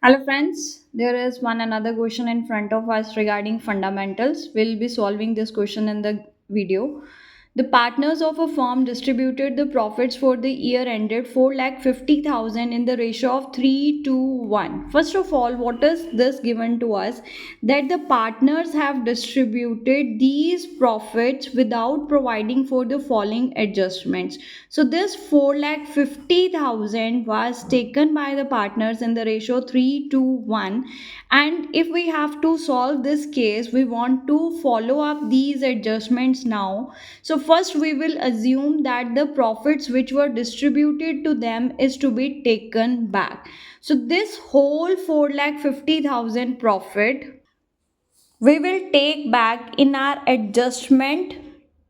Hello friends, there is one another question in front of us regarding fundamentals. We'll be solving this question in the video. The partners of a firm distributed the profits for the year ended 4,50,000 in the ratio of 3 to 1. First of all, what is this given to us? That the partners have distributed these profits without providing for the following adjustments. So this 4,50,000 was taken by the partners in the ratio 3 to 1, and if we have to solve this case we want to follow up these adjustments now. So first we will assume that the profits which were distributed to them is to be taken back. So this whole 4,50,000 profit we will take back in our adjustment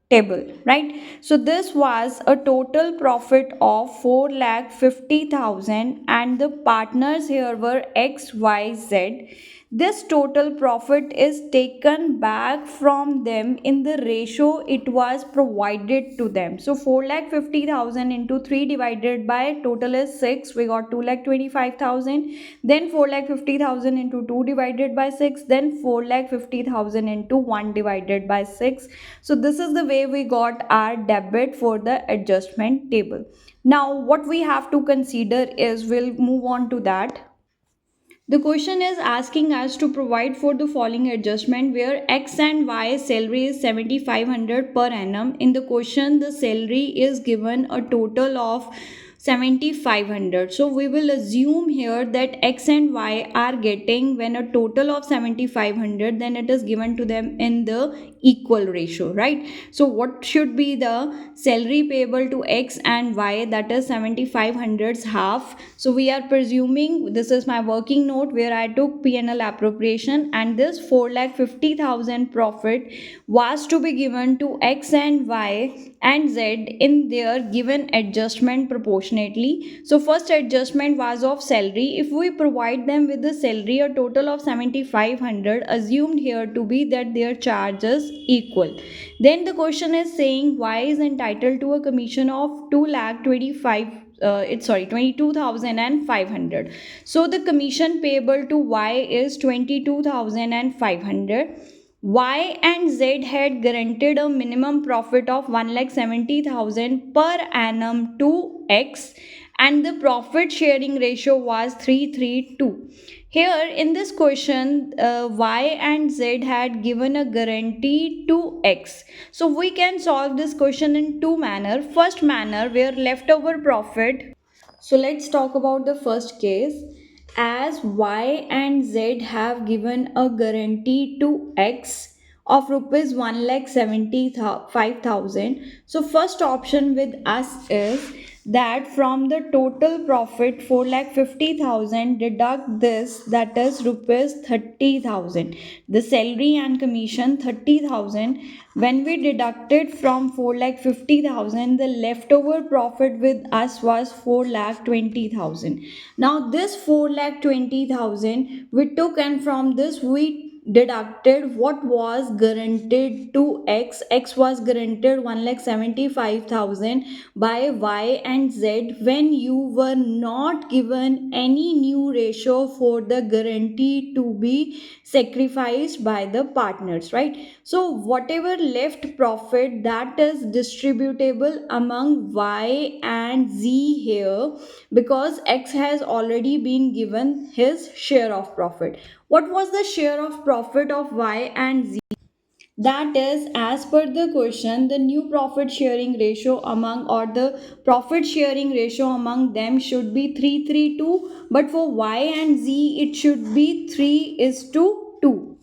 table, right? So this was a total profit of 4,50,000 and the partners here were XYZ. This total profit is taken back from them in the ratio it was provided to them. So 4,50,000 into 3 divided by total is 6, we got 2,25,000. Then 4,50,000 into 2 divided by 6, then 4,50,000 into 1 divided by 6. So this is the way we got our debit for the adjustment table. Now what we have to consider is, we'll move on to that. The question is asking us to provide for the following adjustment where X and Y salary is 7,500 per annum. In the question, the salary is given a total of 7,500. So we will assume here that X and Y are getting when a total of 7,500, then it is given to them in the equal ratio, right? So what should be the salary payable to X and Y, that is 7,500's half. So we are presuming, this is my working note where I took P&L appropriation, and this 4,50,000 profit was to be given to X and Y and Z in their given adjustment proportionately. So first adjustment was of salary. If we provide them with the salary, a total of 7,500 assumed here to be that their charges equal. Then the question is saying Y is entitled to a commission of 2,25 it's sorry 22,500. So the commission payable to Y is 22,500. Y and Z had guaranteed a minimum profit of 1,70,000 per annum to X, and the profit sharing ratio was 3:3:2. Here in this question, Y and Z had given a guarantee to X. So we can solve this question in two manner. First manner, where leftover profit. So let's talk about the first case. As Y and Z have given a guarantee to X of rupees 1,75,000. So first option with us is that from the total profit 4,50,000 deduct this, that is rupees 30,000, the salary and commission 30,000. When we deducted from 4,50,000, the leftover profit with us was 4,20,000. Now this 4,20,000 we took, and from this we deducted what was guaranteed to X was guaranteed 1,75,000 by Y and Z when you were not given any new ratio for the guarantee to be sacrificed by the partners, right? So whatever left profit, that is distributable among Y and Z here, because X has already been given his share of profit. What was the share of profit of Y and Z? That is, as per the question, the new profit sharing ratio among, or the profit sharing ratio among them should be 3:3:2, but for Y and Z it should be 3:2.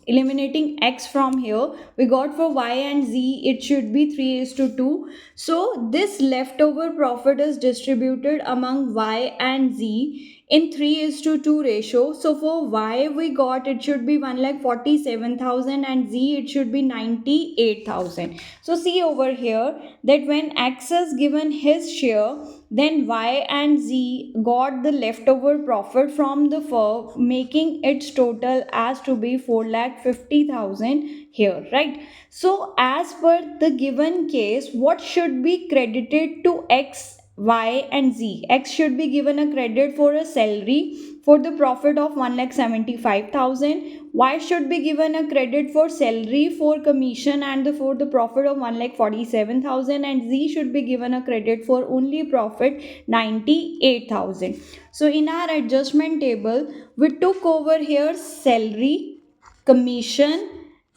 Eliminating X from here, we got for Y and Z it should be 3:2. So this leftover profit is distributed among Y and Z in 3:2 ratio. So for Y we got it should be 1,47,000 and Z it should be 98,000. So see over here that when X is given his share, then Y and Z got the leftover profit from the firm, making its total as to be 4,50,000 here, right? So as per the given case, what should be credited to X, Y and Z? X should be given a credit for a salary for the profit of 1,75,000. Y should be given a credit for salary, for commission, and for the profit of 1,47,000, and Z should be given a credit for only profit 98,000. So in our adjustment table, we took over here salary, commission,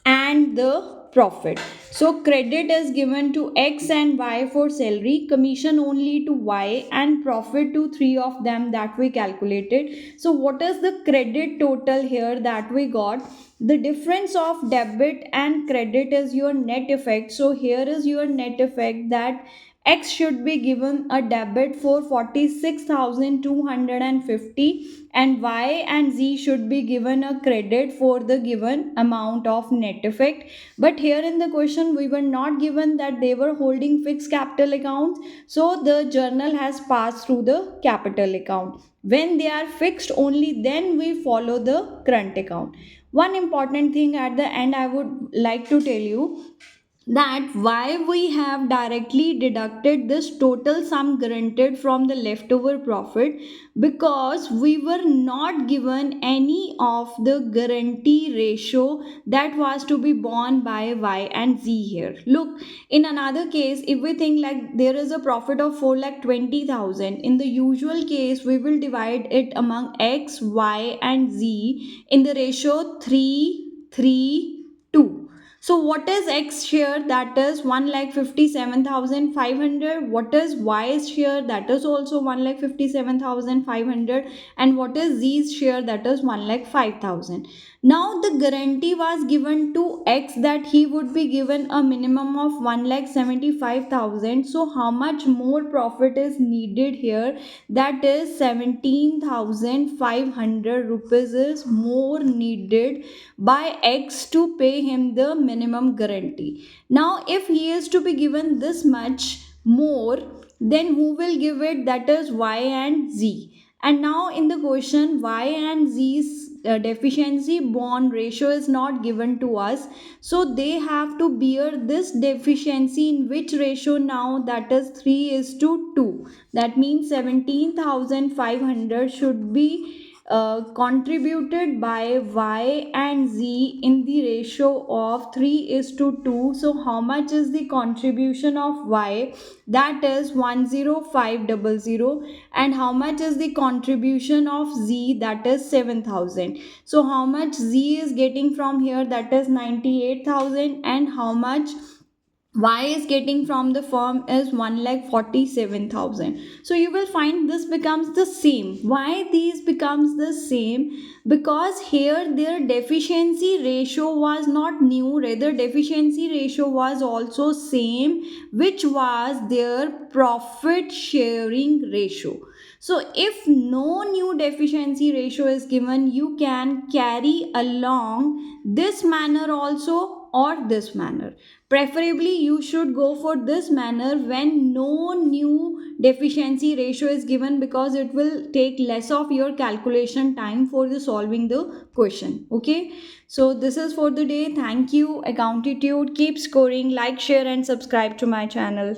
and the profit. So credit is given to X and Y for salary, commission only to Y, and profit to three of them that we calculated. So what is the credit total here that we got? The difference of debit and credit is your net effect. So here is your net effect, that X should be given a debit for 46,250, and Y and Z should be given a credit for the given amount of net effect. But here in the question we were not given that they were holding fixed capital accounts, so the journal has passed through the capital account. When they are fixed, only then we follow the current account. One important thing at the end I would like to tell you, that why we have directly deducted this total sum granted from the leftover profit, because we were not given any of the guarantee ratio that was to be borne by Y and Z here. Look, in another case, if we think like there is a profit of 4,20,000, in the usual case we will divide it among X, Y, and Z in the ratio 3:3:2. So what is X share? That is 1,57,500. What is Y's share? That is also 1,57,500. And what is Z's share? That is 1,05,000. Now the guarantee was given to X that he would be given a minimum of 1,75,000. So how much more profit is needed here? That is 17,500 rupees is more needed by X to pay him the minimum guarantee. Now if he is to be given this much more, then who will give it? That is Y and Z. And now in the question, Y and Z's deficiency bond ratio is not given to us, so they have to bear this deficiency in which ratio now? That is 3:2. That means 17,500 should be contributed by Y and Z in the ratio of 3:2. So how much is the contribution of Y? That is 10500. And how much is the contribution of Z? That is 7,000. So how much Z is getting from here? That is 98,000. And how much Y is getting from the firm is 1,47,000. So you will find this becomes the same. Why these becomes the same? Because here their deficiency ratio was not new, rather deficiency ratio was also same, which was their profit sharing ratio. So if no new deficiency ratio is given, you can carry along this manner also or this manner. Preferably you should go for this manner when no new deficiency ratio is given, because it will take less of your calculation time for the solving the question. Okay, so this is for the day. Thank you. Accountitude, keep scoring. Like, share, and subscribe to my channel.